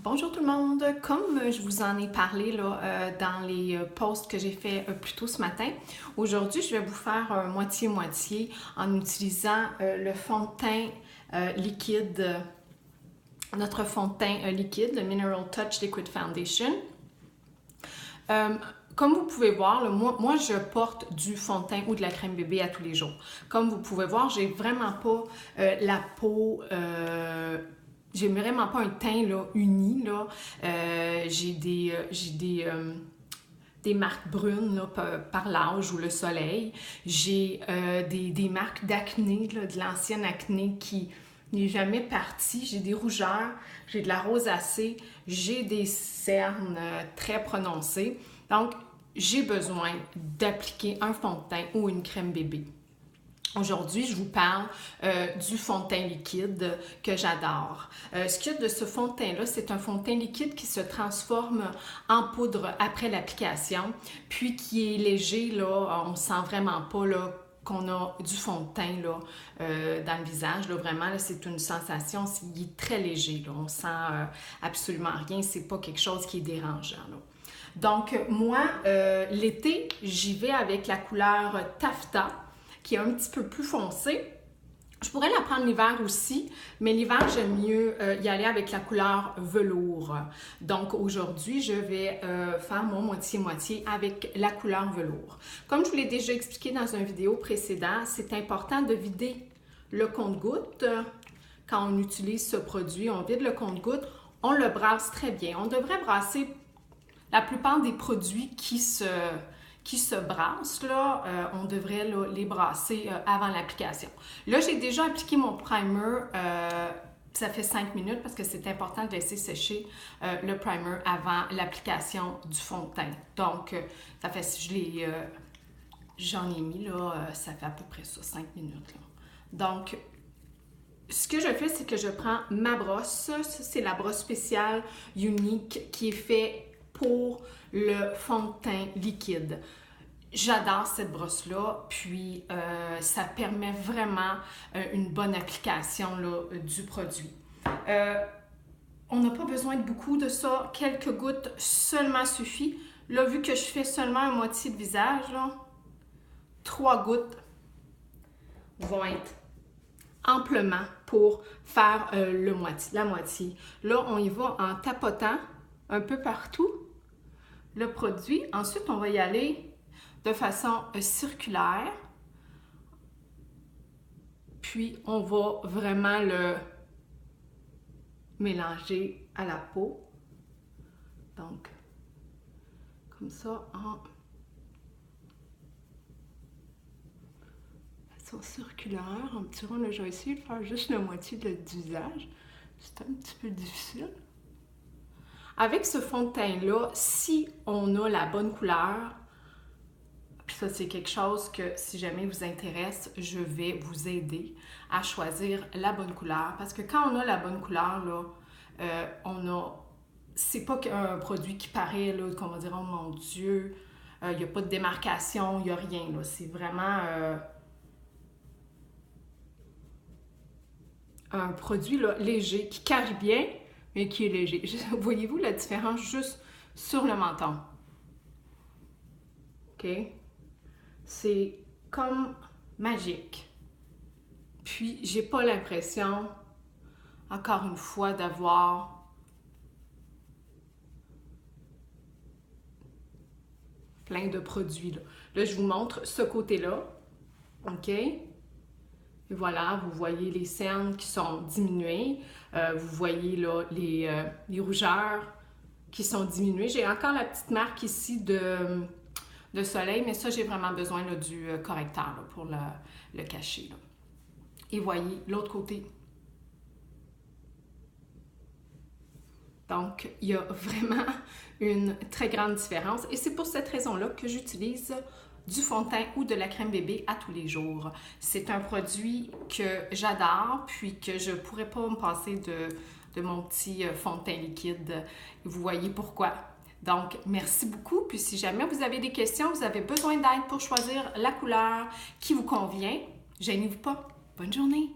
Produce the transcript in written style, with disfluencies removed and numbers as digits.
Bonjour tout le monde! Comme je vous en ai parlé là, dans les posts que j'ai fait plus tôt ce matin, aujourd'hui je vais vous faire moitié-moitié en utilisant le fond de teint liquide, notre fond de teint liquide, le Mineral Touch Liquid Foundation. Comme vous pouvez voir, là, moi je porte du fond de teint ou de la crème bébé à tous les jours. Comme vous pouvez voir, j'ai vraiment pas la peau... j'ai vraiment pas un teint là, uni. Là. J'ai des marques brunes là, par l'âge ou le soleil. J'ai des marques d'acné, de l'ancienne acné qui n'est jamais partie. J'ai des rougeurs, j'ai de la rosacée, j'ai des cernes très prononcées. Donc, j'ai besoin d'appliquer un fond de teint ou une crème bébé. Aujourd'hui, je vous parle du fond de teint liquide que j'adore. Ce qu'il y a de ce fond de teint-là, c'est un fond de teint liquide qui se transforme en poudre après l'application, puis qui est léger, là, on ne sent vraiment pas là, qu'on a du fond de teint là, dans le visage. Là, vraiment, là, c'est une sensation, il est très léger. Là, on sent absolument rien, c'est pas quelque chose qui est dérangeant. Là. Donc, moi, l'été, j'y vais avec la couleur Taffeta, qui est un petit peu plus foncée. Je pourrais la prendre l'hiver aussi, mais l'hiver, j'aime mieux y aller avec la couleur velours. Donc aujourd'hui, je vais faire mon moitié-moitié avec la couleur velours. Comme je vous l'ai déjà expliqué dans une vidéo précédente, c'est important de vider le compte-gouttes. Quand on utilise ce produit, on vide le compte-gouttes, on le brasse très bien. On devrait brasser la plupart des produits qui se brassent, là, on devrait là, les brasser avant l'application. Là, j'ai déjà appliqué mon primer, ça fait 5 minutes parce que c'est important de laisser sécher le primer avant l'application du fond de teint. Donc, ça fait, j'en ai mis, là, ça fait à peu près ça, 5 minutes. Là. Donc, ce que je fais, c'est que je prends ma brosse. Ça, c'est la brosse spéciale Unique qui est faite pour le fond de teint liquide. J'adore cette brosse-là, puis ça permet vraiment une bonne application là, du produit. On n'a pas besoin de beaucoup de ça, quelques gouttes seulement suffit. Là, vu que je fais seulement un moitié de visage, là, 3 gouttes vont être amplement pour faire la moitié. Là, on y va en tapotant un peu partout le produit. Ensuite, on va y aller de façon circulaire. Puis, on va vraiment le mélanger à la peau. Donc, comme ça, en façon circulaire. Un petit rond, là, je vais essayer de faire juste la moitié du visage. C'est un petit peu difficile. Avec ce fond de teint-là, si on a la bonne couleur, puis ça, c'est quelque chose que, si jamais vous intéresse, je vais vous aider à choisir la bonne couleur. Parce que quand on a la bonne couleur, là, c'est pas un produit qui paraît, là, qu'on va dire, oh mon Dieu, il n'y a pas de démarcation, il n'y a rien, là. C'est vraiment un produit, là, léger, qui cache bien, mais qui est léger. Voyez-vous la différence juste sur le menton? OK? C'est comme magique. Puis, j'ai pas l'impression, encore une fois, d'avoir plein de produits. Là, je vous montre ce côté-là. OK? Et voilà, vous voyez les cernes qui sont diminuées. Vous voyez là les rougeurs qui sont diminuées. J'ai encore la petite marque ici de soleil, mais ça, j'ai vraiment besoin là, du correcteur là, pour le cacher. Là. Et voyez l'autre côté. Donc, il y a vraiment une très grande différence. Et c'est pour cette raison-là que j'utilise du fond de teint ou de la crème bébé à tous les jours. C'est un produit que j'adore, puis que je ne pourrais pas me passer de mon petit fond de teint liquide. Vous voyez pourquoi. Donc, merci beaucoup. Puis si jamais vous avez des questions, vous avez besoin d'aide pour choisir la couleur qui vous convient, gênez-vous pas. Bonne journée!